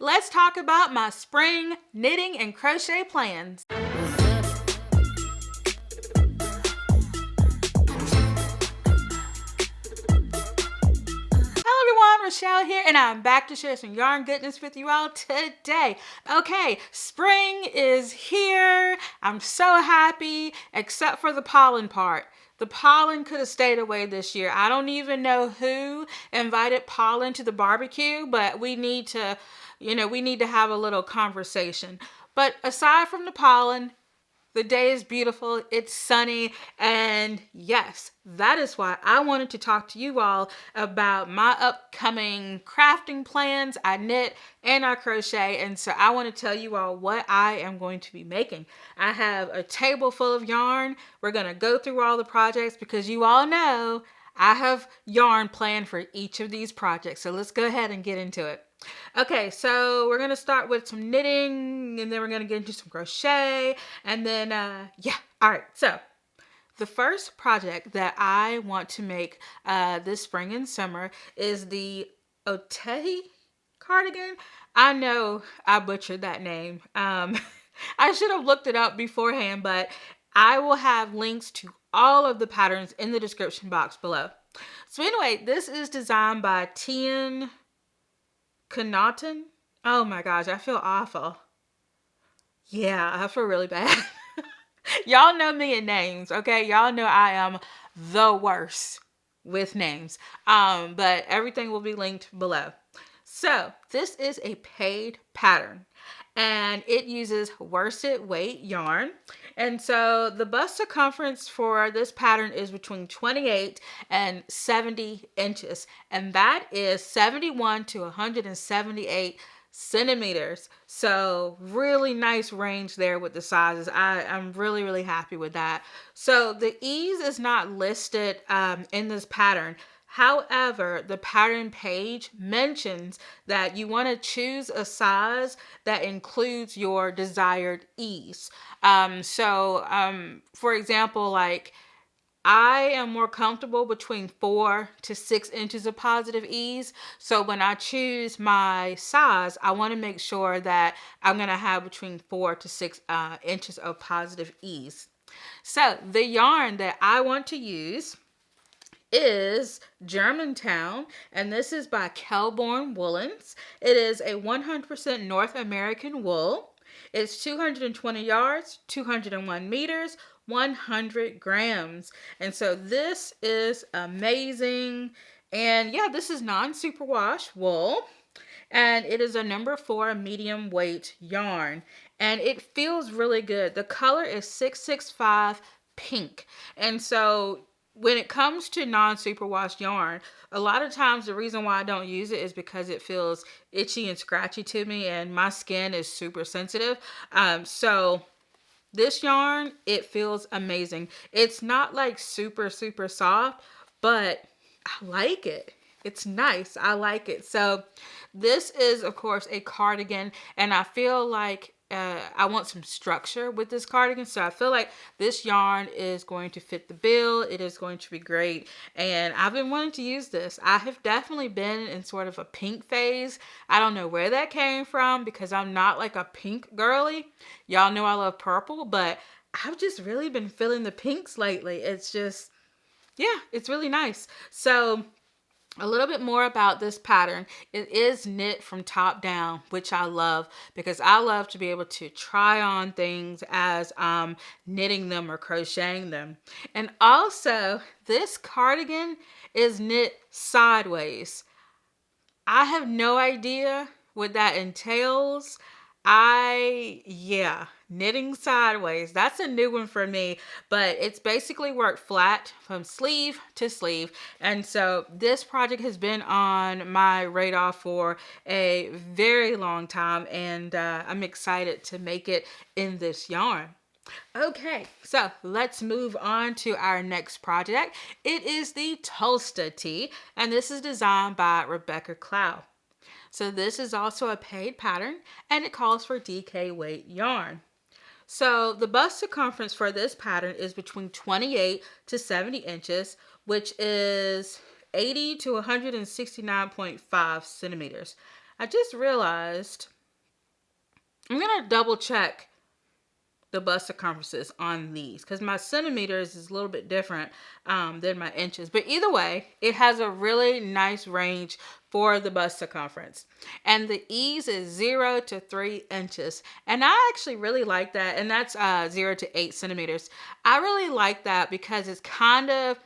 let's talk about my spring knitting and crochet plans. Rochelle here, and I'm back to share some yarn goodness with you all today. Okay, spring is here. I'm so happy, except for the pollen part. The pollen could have stayed away this year. I don't even know who invited pollen to the barbecue, but we need to, we need to have a little conversation. But aside from the pollen, the day is beautiful, it's sunny, and yes, that is why I wanted to talk to you all about my upcoming crafting plans. I knit and I crochet, and so I want to tell you all what I am going to be making. I have a table full of yarn. We're going to go through all the projects because you all know I have yarn planned for each of these projects, so let's go ahead and get into it. Okay, so we're going to start with some knitting, and then we're going to get into some crochet, and then, all right. So the first project that I want to make this spring and summer is the Otehi cardigan. I know I butchered that name. I should have looked it up beforehand, but I will have links to all of the patterns in the description box below. So anyway, this is designed by Tian Connaughton. Oh my gosh, I feel awful. Yeah, I feel really bad. Y'all know me in names, okay? Y'all know I am the worst with names. But everything will be linked below. So this is a paid pattern, and it uses worsted weight yarn. And so the bust circumference for this pattern is between 28 and 70 inches. And that is 71 to 178 centimeters. So really nice range there with the sizes. I'm really, really happy with that. So the ease is not listed in this pattern. However, the pattern page mentions that you want to choose a size that includes your desired ease. For example, like I am more comfortable between 4 to 6 inches of positive ease. So when I choose my size, I want to make sure that I'm going to have between 4 to 6 inches of positive ease. So the yarn that I want to use is Germantown, and this is by Kelborn Woolens. It is a 100% North American wool. It's 220 yards, 201 meters, 100 grams. And so this is amazing. And yeah, this is non-superwash wool, and it is a number 4 medium weight yarn, and it feels really good. The color is 665 pink. And so when it comes to non-superwash yarn, a lot of times the reason why I don't use it is because it feels itchy and scratchy to me, and my skin is super sensitive. So this yarn, it feels amazing. It's not like super, super soft, but I like it. It's nice. I like it. So this is, of course, a cardigan, and I feel like I want some structure with this cardigan. So I feel like this yarn is going to fit the bill. It is going to be great. And I've been wanting to use this. I have definitely been in sort of a pink phase. I don't know where that came from because I'm not like a pink girly. Y'all know I love purple, but I've just really been feeling the pinks lately. It's just, yeah, it's really nice. So a little bit more about this pattern. It is knit from top down, which I love because I love to be able to try on things as I'm knitting them or crocheting them. And also, this cardigan is knit sideways. I have no idea what that entails. Knitting sideways. That's a new one for me, but it's basically worked flat from sleeve to sleeve. And so this project has been on my radar for a very long time, and I'm excited to make it in this yarn. Okay, so let's move on to our next project. It is the Tulsa tee, and this is designed by Rebecca Clow. So this is also a paid pattern, and it calls for DK weight yarn. So the bust circumference for this pattern is between 28 to 70 inches, which is 80 to 169.5 centimeters. I just realized I'm gonna double check the bust circumferences on these because my centimeters is a little bit different than my inches. But either way, it has a really nice range for the bust circumference. And the ease is 0 to 3 inches. And I actually really like that. And that's 0 to 8 centimeters. I really like that because it's kind of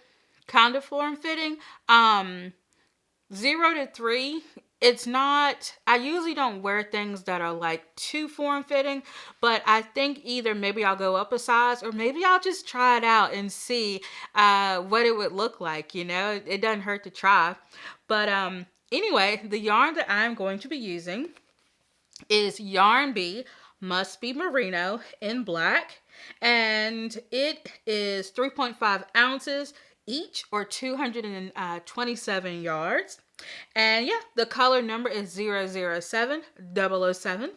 form fitting. 0 to 3, it's not, I usually don't wear things that are like too form fitting, but I think either maybe I'll go up a size or maybe I'll just try it out and see what it would look like. You know, it doesn't hurt to try. But anyway, the yarn that I'm going to be using is Yarn Bee Must Be Merino in black, and it is 3.5 ounces each, or 227 yards. And yeah, the color number is 007 007.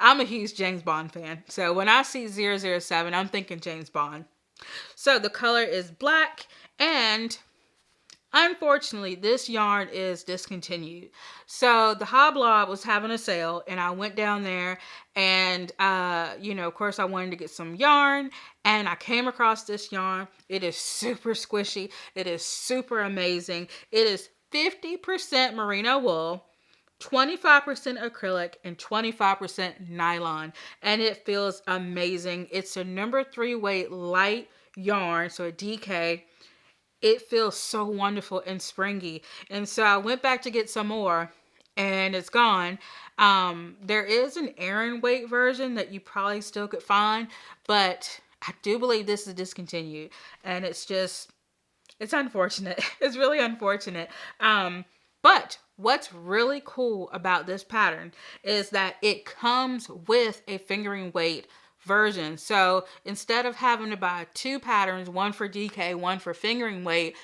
I'm a huge James Bond fan, so when I see 007, I'm thinking James Bond. So the color is black, and unfortunately, this yarn is discontinued. So the Hoblob was having a sale, and I went down there, and you know, of course, I wanted to get some yarn, and I came across this yarn. It is super squishy. It is super amazing. It is 50% merino wool, 25% acrylic, and 25% nylon, and it feels amazing. It's a number 3 weight light yarn, so a DK. It feels so wonderful and springy. And so I went back to get some more, and it's gone. There is an Aran weight version that you probably still could find, but I do believe this is discontinued, and it's unfortunate. It's really unfortunate. But what's really cool about this pattern is that it comes with a fingering weight version. So instead of having to buy 2 patterns, one for DK, one for fingering weight,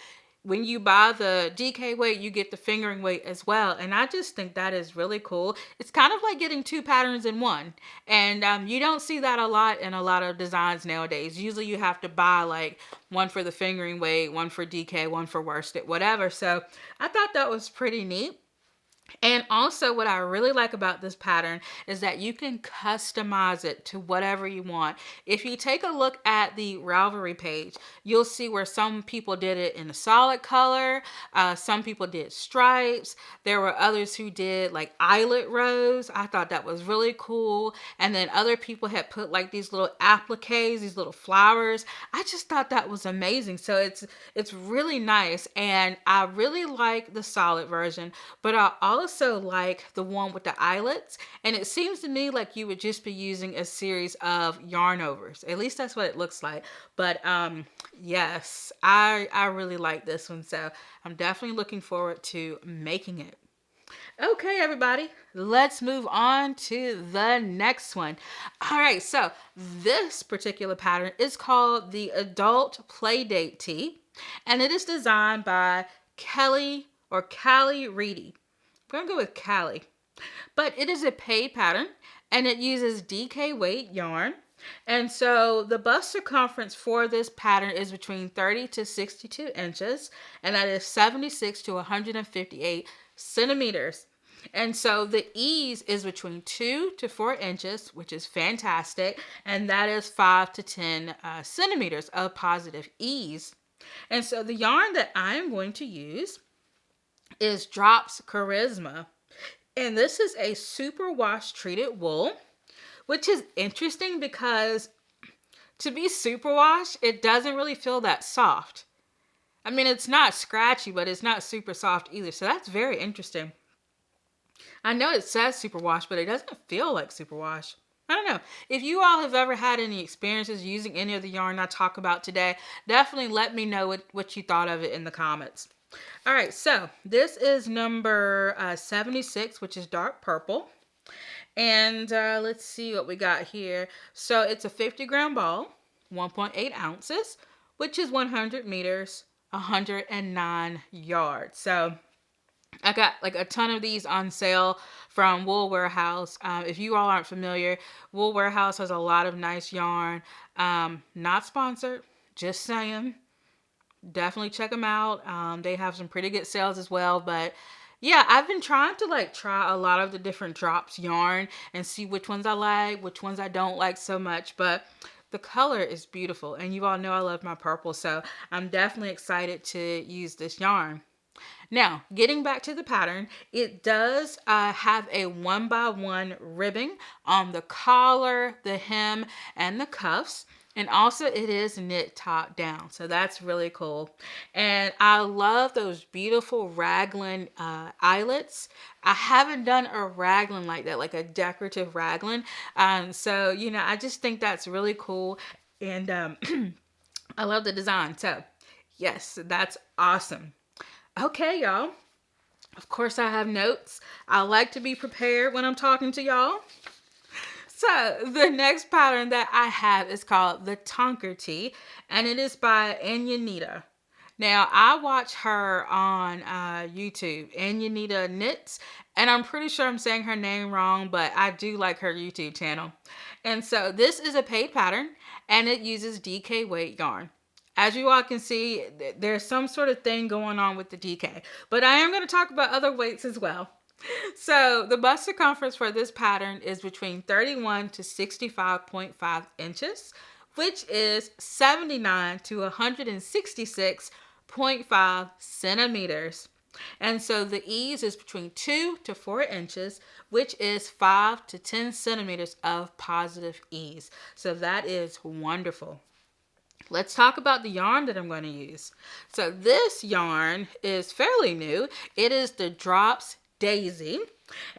when you buy the DK weight, you get the fingering weight as well. And I just think that is really cool. It's kind of like getting 2 patterns in one. And you don't see that a lot in a lot of designs nowadays. Usually you have to buy like one for the fingering weight, one for DK, one for worsted, whatever. So I thought that was pretty neat. And also what I really like about this pattern is that you can customize it to whatever you want. If you take a look at the Ravelry page, you'll see where some people did it in a solid color. Some people did stripes. There were others who did like eyelet rows. I thought that was really cool. And then other people had put like these little appliques, these little flowers. I just thought that was amazing. So it's really nice. And I really like the solid version, but I also like the one with the eyelets, and it seems to me like you would just be using a series of yarn overs. At least that's what it looks like. But yes, I really like this one, so I'm definitely looking forward to making it. Okay, everybody, let's move on to the next one. All right, so this particular pattern is called the Adult Playdate Tee, and it is designed by Callie Reedy. I'm going to go with Callie. But it is a paid pattern, and it uses DK weight yarn. And so the bust circumference for this pattern is between 30 to 62 inches, and that is 76 to 158 centimeters. And so the ease is between 2 to 4 inches, which is fantastic, and that is 5 to 10 centimeters of positive ease. And so the yarn that I'm going to use is Drops Charisma, and this is a superwash treated wool, which is interesting because to be superwash, it doesn't really feel that soft. I mean, it's not scratchy, but it's not super soft either, so that's very interesting. I know it says superwash, but it doesn't feel like superwash. I don't know. If you all have ever had any experiences using any of the yarn I talk about today, definitely let me know what you thought of it in the comments. All right, so this is number 76, which is dark purple. And let's see what we got here. So it's a 50-gram ball, 1.8 ounces, which is 100 meters, 109 yards. So I got like a ton of these on sale from Wool Warehouse. If you all aren't familiar, Wool Warehouse has a lot of nice yarn. Not sponsored, just saying. Definitely check them out. They have some pretty good sales as well. But Yeah, I've been trying to like try a lot of the different drops yarn and see which ones I like, which ones I don't like so much, but the color is beautiful and you all know I love my purple, so I'm definitely excited to use this yarn. Now, getting back to the pattern, it does have a 1x1 ribbing on the collar, the hem, and the cuffs. And also it is knit top down. So that's really cool. And I love those beautiful raglan eyelets. I haven't done a raglan like that, like a decorative raglan. So, you know, I just think that's really cool. And I love the design. So, yes, that's awesome. Okay, y'all. Of course, I have notes. I like to be prepared when I'm talking to y'all. So, the next pattern that I have is called the Tonker Tee, and it is by Anyanita. Now, I watch her on YouTube, Anyanita Knits, and I'm pretty sure I'm saying her name wrong, but I do like her YouTube channel. And so, this is a paid pattern, and it uses DK weight yarn. As you all can see, there's some sort of thing going on with the DK, but I am going to talk about other weights as well. So the bust circumference for this pattern is between 31 to 65.5 inches, which is 79 to 166.5 centimeters. And so the ease is between 2 to 4 inches, which is 5 to 10 centimeters of positive ease. So that is wonderful. Let's talk about the yarn that I'm going to use. So this yarn is fairly new. It is the Drops Daisy,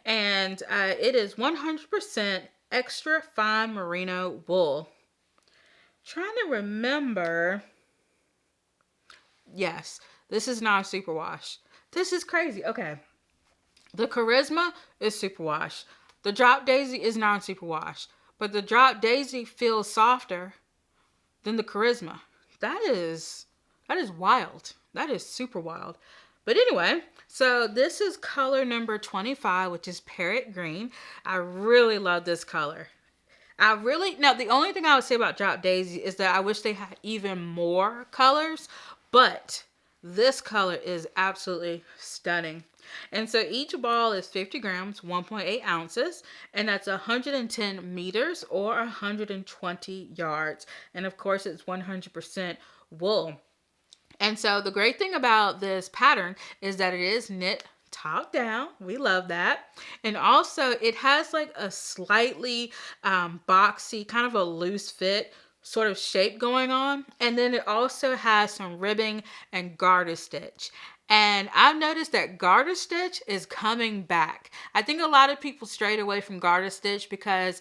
and it is 100% extra fine merino wool. Trying to remember. Yes, this is not a superwash. This is crazy. Okay. The Charisma is superwash. The Drop Daisy is non-superwash, but the Drop Daisy feels softer than the Charisma. That is wild. That is super wild. But anyway, so this is color number 25, which is Parrot Green. I really love this color. Now the only thing I would say about Drop Daisy is that I wish they had even more colors, but this color is absolutely stunning. And so each ball is 50 grams, 1.8 ounces, and that's 110 meters or 120 yards. And of course, it's 100% wool. And so the great thing about this pattern is that it is knit top down. We love that. And also it has like a slightly boxy, kind of a loose fit sort of shape going on. And then it also has some ribbing and garter stitch. And I've noticed that garter stitch is coming back. I think a lot of people strayed away from garter stitch because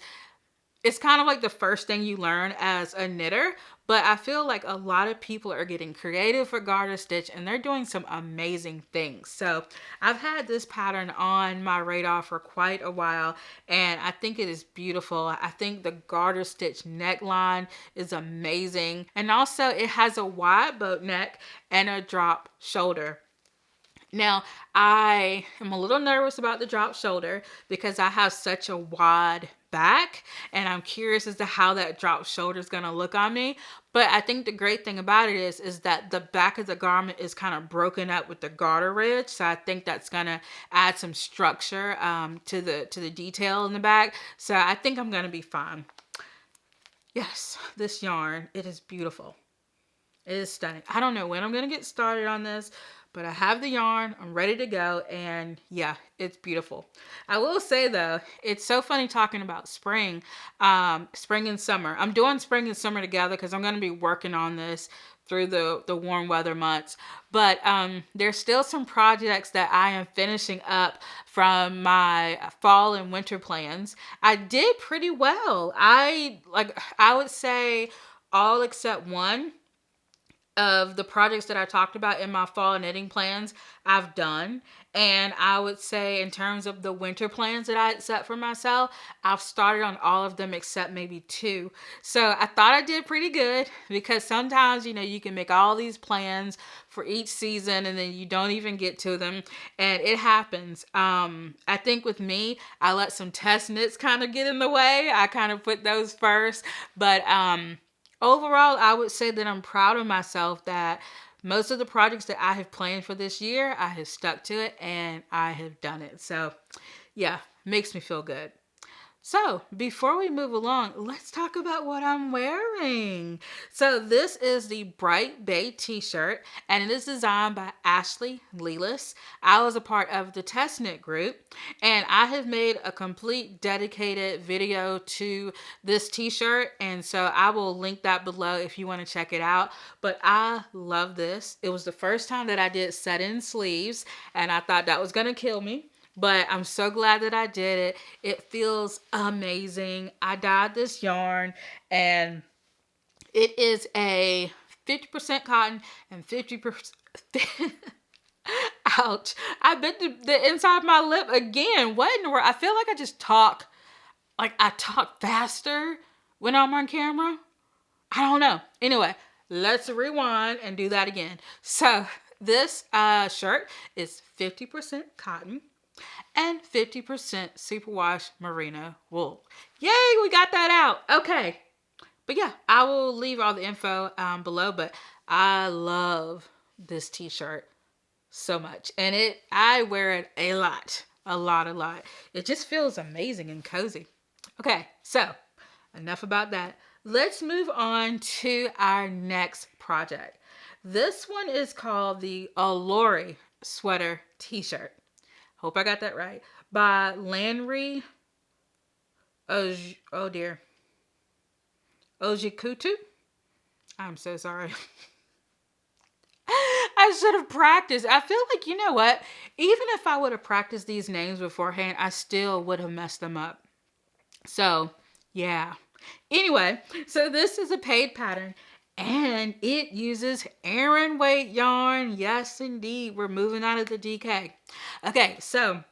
it's kind of like the first thing you learn as a knitter. But I feel like a lot of people are getting creative for garter stitch and they're doing some amazing things. So I've had this pattern on my radar for quite a while and I think it is beautiful. I think the garter stitch neckline is amazing. And also it has a wide boat neck and a drop shoulder. Now, I am a little nervous about the drop shoulder because I have such a wide back and I'm curious as to how that drop shoulder is going to look on me. But I think the great thing about it is that the back of the garment is kind of broken up with the garter ridge. So I think that's going to add some structure to the detail in the back. So I think I'm going to be fine. Yes, this yarn, it is beautiful. It is stunning. I don't know when I'm going to get started on this, but I have the yarn, I'm ready to go, and yeah, it's beautiful. I will say though, it's so funny talking about spring and summer. I'm doing spring and summer together because I'm going to be working on this through the warm weather months. But there's still some projects that I am finishing up from my fall and winter plans. I did pretty well. I would say all except one of the projects that I talked about in my fall knitting plans, I've done. And I would say in terms of the winter plans that I had set for myself, I've started on all of them except maybe 2. So I thought I did pretty good because sometimes, you know, you can make all these plans for each season and then you don't even get to them. And it happens. I think with me, I let some test knits kind of get in the way. I kind of put those first. But overall, I would say that I'm proud of myself that most of the projects that I have planned for this year, I have stuck to it and I have done it. So yeah, makes me feel good. So before we move along, let's talk about what I'm wearing. So this is the Bright Bay t-shirt, and it is designed by Ashley Lelis. I was a part of the test knit group, and I have made a complete dedicated video to this t-shirt, and so I will link that below if you want to check it out. But I love this. It was the first time that I did set-in sleeves, and I thought that was going to kill me. But I'm so glad that I did it. It feels amazing. I dyed this yarn, and it is a 50% cotton and 50%. Ouch. I bit the inside of my lip again. What in the world? I feel like I just talk, like I talk faster when I'm on camera. I don't know. Anyway, let's rewind and do that again. So this shirt is 50% cotton and 50% superwash merino wool. Yay, we got that out. Okay. But yeah, I will leave all the info below, but I love this t-shirt so much. And I wear it a lot. It just feels amazing and cozy. Okay, so enough about that. Let's move on to our next project. This one is called the Allure sweater t-shirt. Hope I got that right. By Landry Ojikutu. I'm so sorry. I should have practiced. I feel like, you know what? Even if I would have practiced these names beforehand, I still would have messed them up. So, yeah. Anyway, so this is a paid pattern. And it uses Aran weight yarn. Yes, indeed. We're moving out of the DK. Okay, so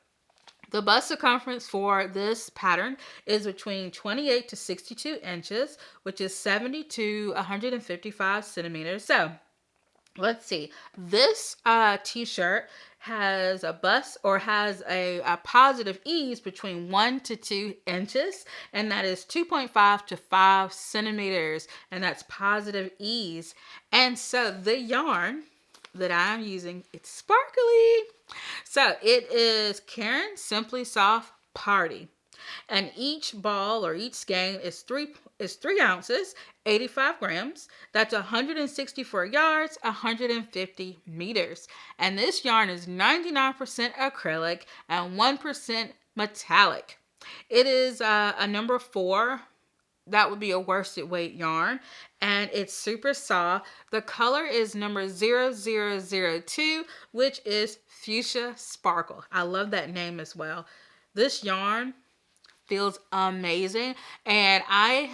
the bust circumference for this pattern is between 28 to 62 inches, which is 70 to 155 centimeters. So let's see. This t-shirt has a bust, or has a positive ease between 1 to 2 inches, and that is 2.5 to 5 centimeters, and that's positive ease. And so the yarn that I'm using, it's sparkly. So it is Karen Simply Soft Party. And each ball or each skein is 3 ounces, 85 grams. That's 164 yards, 150 meters. And this yarn is 99% acrylic and 1% metallic. It is a number 4. That would be a worsted weight yarn, and it's super soft. The color is number 0002, which is Fuchsia Sparkle. I love that name as well. This yarn feels amazing, and I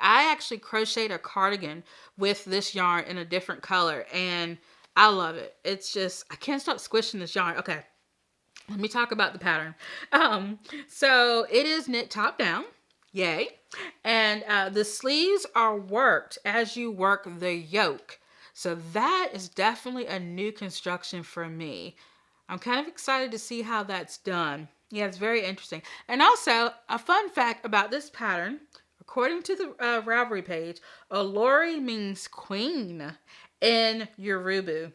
actually crocheted a cardigan with this yarn in a different color, and I love it. It's just, I can't stop squishing this yarn. Okay, let me talk about the pattern. So it is knit top down. Yay. And the sleeves are worked as you work the yoke. So that is definitely a new construction for me. I'm kind of excited to see how that's done. Yeah, it's very interesting. And also, a fun fact about this pattern, according to the Ravelry page, Allure means queen in Yoruba,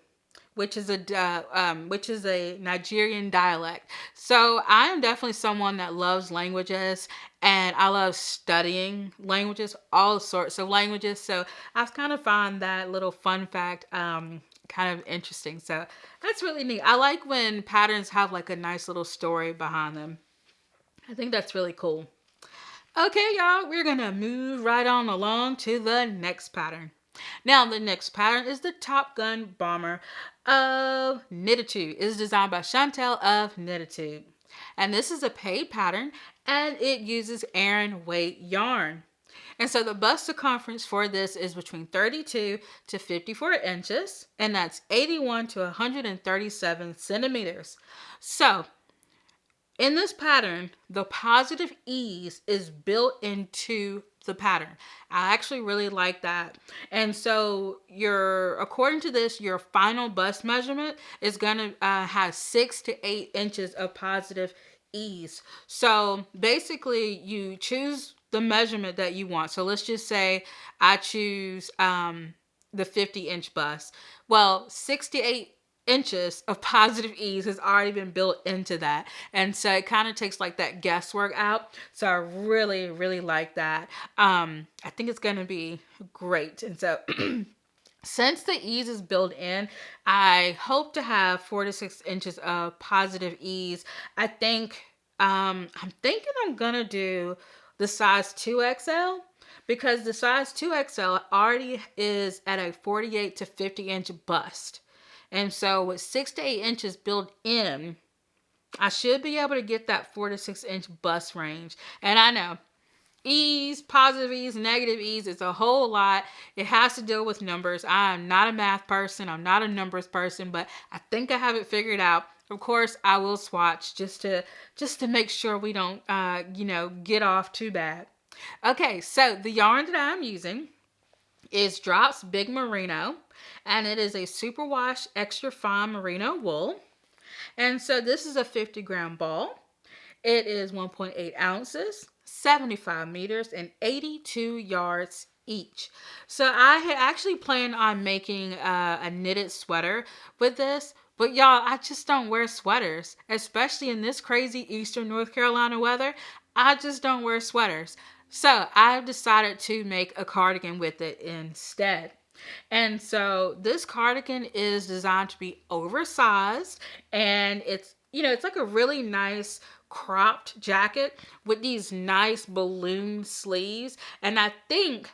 which is a Nigerian dialect. So I am definitely someone that loves languages, and I love studying languages, all sorts of languages. So I kind of find that little fun fact kind of interesting. So that's really neat. I like when patterns have like a nice little story behind them. I think that's really cool. Okay, y'all, we're gonna move right on along to the next pattern. Now, the next pattern is the Top Gun Bomber of Knititude. It is designed by Chantel of Knititude. And this is a paid pattern, and it uses Aran weight yarn. And so the bust circumference for this is between 32 to 54 inches, and that's 81 to 137 centimeters. So in this pattern, the positive ease is built into the pattern. I actually really like that. And so according to this, your final bust measurement is going to have 6 to 8 inches of positive ease. So basically you choose the measurement that you want. So let's just say I choose the 50-inch bust. Well, 68 inches of positive ease has already been built into that. And so it kind of takes like that guesswork out. So I really, really like that. I think it's going to be great. And so since the ease is built in, I hope to have 4 to 6 inches of positive ease. I'm thinking I'm going to do the size 2XL, because the size 2XL already is at a 48 to 50 inch bust. And so with 6 to 8 inches built in, I should be able to get that 4 to 6 inch bust range. And I know ease, positive ease, negative ease, it's a whole lot. It has to deal with numbers. I'm not a math person. I'm not a numbers person, but I think I have it figured out. Of course, I will swatch just to make sure we don't, get off too bad. Okay, so the yarn that I'm using is Drops Big Merino, and it is a superwash extra fine merino wool. And so this is a 50-gram ball. It is 1.8 ounces, 75 meters, and 82 yards each. So I had actually planned on making a knitted sweater with this, but y'all, I just don't wear sweaters, especially in this crazy eastern North Carolina weather. I just don't wear sweaters. So I've decided to make a cardigan with it instead. And so this cardigan is designed to be oversized, and it's like a really nice cropped jacket with these nice balloon sleeves. And I think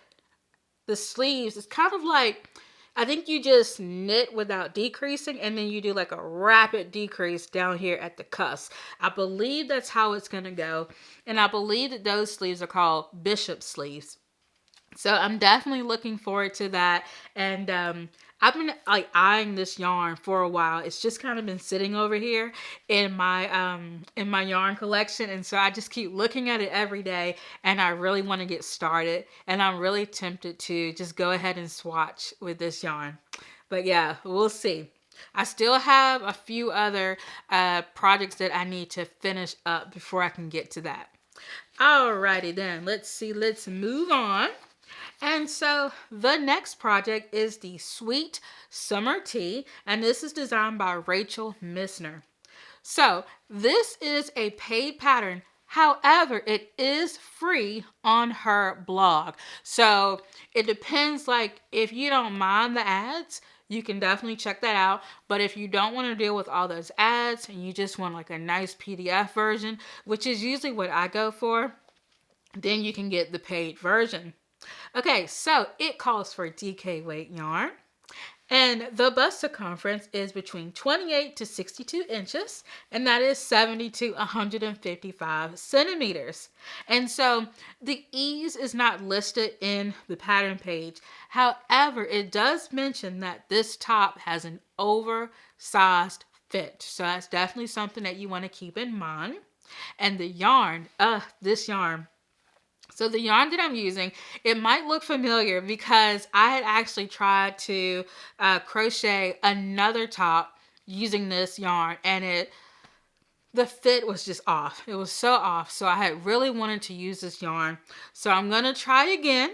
the sleeves is kind of like, I think you just knit without decreasing, and then you do like a rapid decrease down here at the cusp. I believe that's how it's going to go. And I believe that those sleeves are called bishop sleeves. So I'm definitely looking forward to that. And I've been like eyeing this yarn for a while. It's just kind of been sitting over here in my yarn collection. And so I just keep looking at it every day, and I really want to get started. And I'm really tempted to just go ahead and swatch with this yarn. But yeah, we'll see. I still have a few other projects that I need to finish up before I can get to that. Alrighty then, let's move on. And so the next project is the Sweet Summer Tea, and this is designed by Rachel Missner. So this is a paid pattern. However, it is free on her blog. So it depends, like if you don't mind the ads, you can definitely check that out. But if you don't want to deal with all those ads and you just want like a nice PDF version, which is usually what I go for, then you can get the paid version. Okay, so it calls for DK weight yarn, and the bust circumference is between 28 to 62 inches, and that is 70 to 155 centimeters. And so the ease is not listed in the pattern page. However, it does mention that this top has an oversized fit. So that's definitely something that you want to keep in mind. And the yarn, this yarn. So the yarn that I'm using, it might look familiar because I had actually tried to crochet another top using this yarn, and the fit was just off. It was so off. So I had really wanted to use this yarn. So I'm going to try again.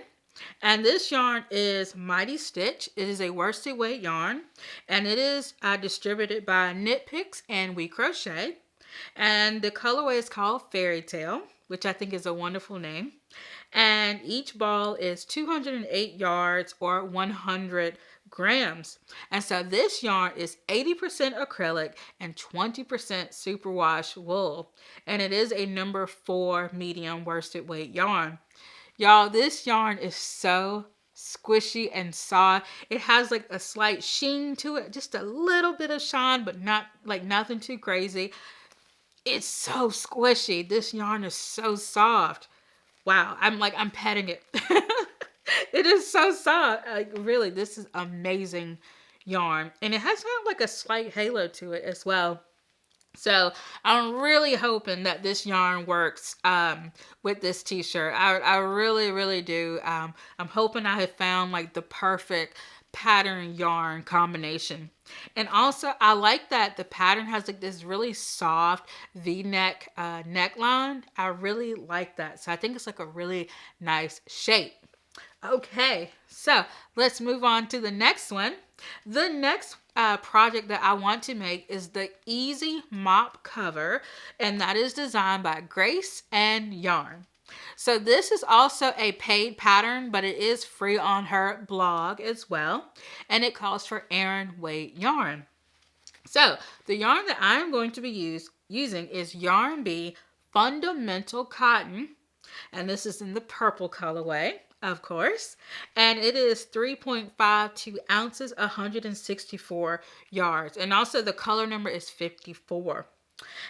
And this yarn is Mighty Stitch. It is a worsted weight yarn, and it is distributed by Knit Picks and We Crochet. And the colorway is called Fairy Tale, which I think is a wonderful name. And each ball is 208 yards or 100 grams. And so this yarn is 80% acrylic and 20% superwash wool. And it is a number 4 medium worsted weight yarn. Y'all, this yarn is so squishy and soft. It has like a slight sheen to it, just a little bit of shine, but not like nothing too crazy. It's so squishy. This yarn is so soft. Wow, I'm petting it. It is so soft. Like really, this is amazing yarn. And it has kind of like a slight halo to it as well. So I'm really hoping that this yarn works with this t-shirt. I really, really do. I'm hoping I have found like the perfect pattern yarn combination. And also I like that the pattern has like this really soft V-neck neckline. I really like that. So I think it's like a really nice shape. Okay, so let's move on to the next one. The next project that I want to make is the Easy Mop cover, and that is designed by Grace and Yarn. So this is also a paid pattern, but it is free on her blog as well, and it calls for Aran weight yarn. So the yarn that I'm going to be using is Yarn Bee Fundamental Cotton, and this is in the purple colorway, of course, and it is 3.52 ounces, 164 yards, and also the color number is 54.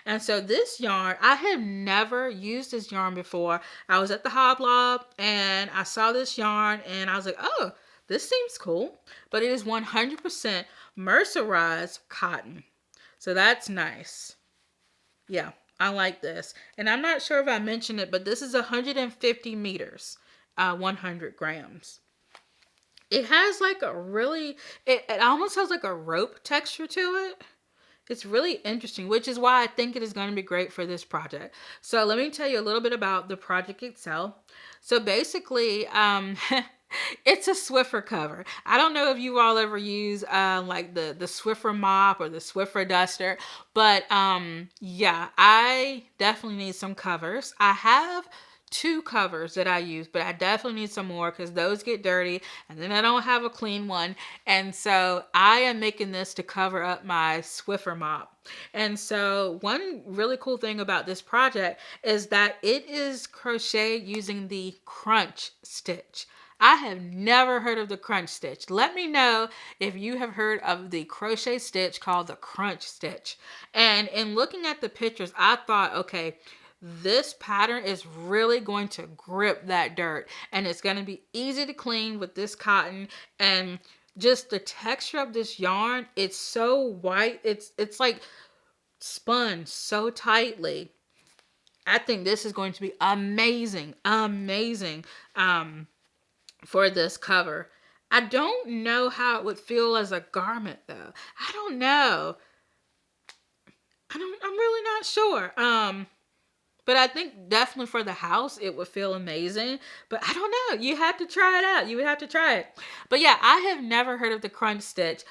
And so this yarn, I have never used this yarn before. I was at the Hoblob and I saw this yarn and I was like, oh, this seems cool. But it is 100% mercerized cotton. So that's nice. Yeah, I like this. And I'm not sure if I mentioned it, but this is 150 meters, 100 grams. It has like a really, it almost has like a rope texture to it. It's really interesting, which is why I think it is going to be great for this project. So let me tell you a little bit about the project itself. So basically, it's a Swiffer cover. I don't know if you all ever use like the Swiffer mop or the Swiffer duster, but yeah, I definitely need some covers. I have 2 covers that I use, but I definitely need some more because those get dirty and then I don't have a clean one. And so I am making this to cover up my Swiffer mop. And so one really cool thing about this project is that it is crocheted using the crunch stitch. I have never heard of the crunch stitch. Let me know if you have heard of the crochet stitch called the crunch stitch. And in looking at the pictures, I thought, okay, this pattern is really going to grip that dirt and it's going to be easy to clean with this cotton, and just the texture of this yarn, it's so white, it's like spun so tightly. I think this is going to be amazing for this cover. I don't know how it would feel as a garment though. I don't know. I'm really not sure. But I think definitely for the house, it would feel amazing. But I don't know. You have to try it out. You would have to try it. But yeah, I have never heard of the crunch stitch.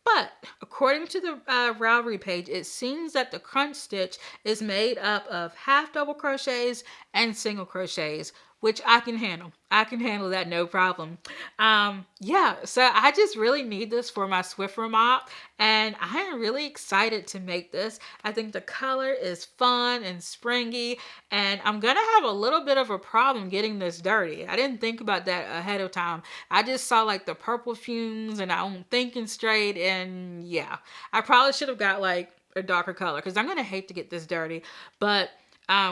But according to the Ravelry page, it seems that the crunch stitch is made up of half double crochets and single crochets, which I can handle. I can handle that no problem. Yeah, so I just really need this for my Swiffer mop, and I am really excited to make this. I think the color is fun and springy, and I'm gonna have a little bit of a problem getting this dirty. I didn't think about that ahead of time. I just saw like the purple fumes and I'm thinking straight, and yeah, I probably should have got like a darker color because I'm gonna hate to get this dirty. But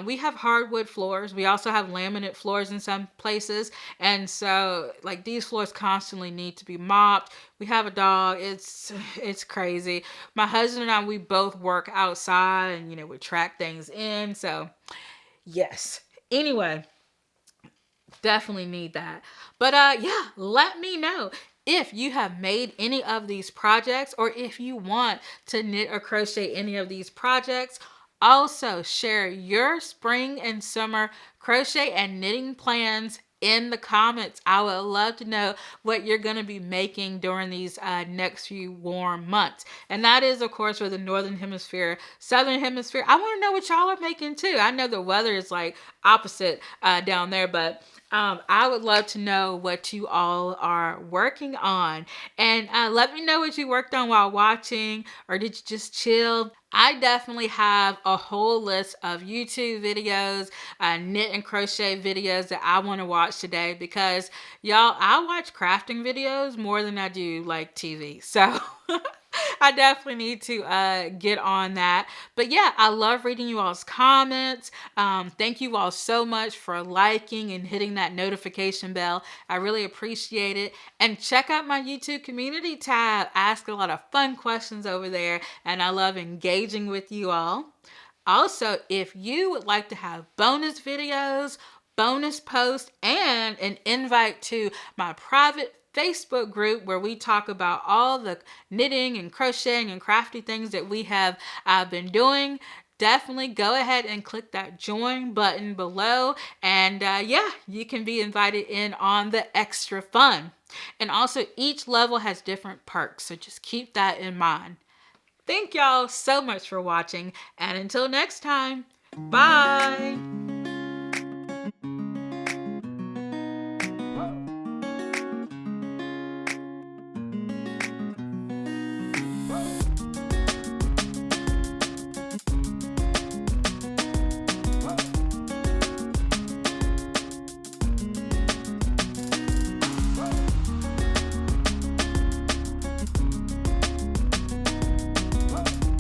we have hardwood floors. We also have laminate floors in some places. And so like these floors constantly need to be mopped. We have a dog. It's crazy. My husband and I, we both work outside and, you know, we track things in. So yes. Anyway, definitely need that. But yeah, let me know if you have made any of these projects or if you want to knit or crochet any of these projects. Also, share your spring and summer crochet and knitting plans in the comments. I would love to know what you're going to be making during these next few warm months. And that is, of course, for the Northern Hemisphere. Southern Hemisphere, I want to know what y'all are making too. I know the weather is like opposite down there, but I would love to know what you all are working on. And let me know what you worked on while watching, or did you just chill? I definitely have a whole list of YouTube videos, knit and crochet videos that I want to watch today because, y'all, I watch crafting videos more than I do like TV. So I definitely need to get on that. But yeah, I love reading you all's comments. Thank you all so much for liking and hitting that notification bell. I really appreciate it. And check out my YouTube community tab. I ask a lot of fun questions over there, and I love engaging with you all. Also, if you would like to have bonus videos, bonus posts, and an invite to my private Facebook group where we talk about all the knitting and crocheting and crafty things that we have been doing, definitely go ahead and click that join button below. And yeah, you can be invited in on the extra fun. And also each level has different perks, so just keep that in mind. Thank y'all so much for watching, and until next time, bye!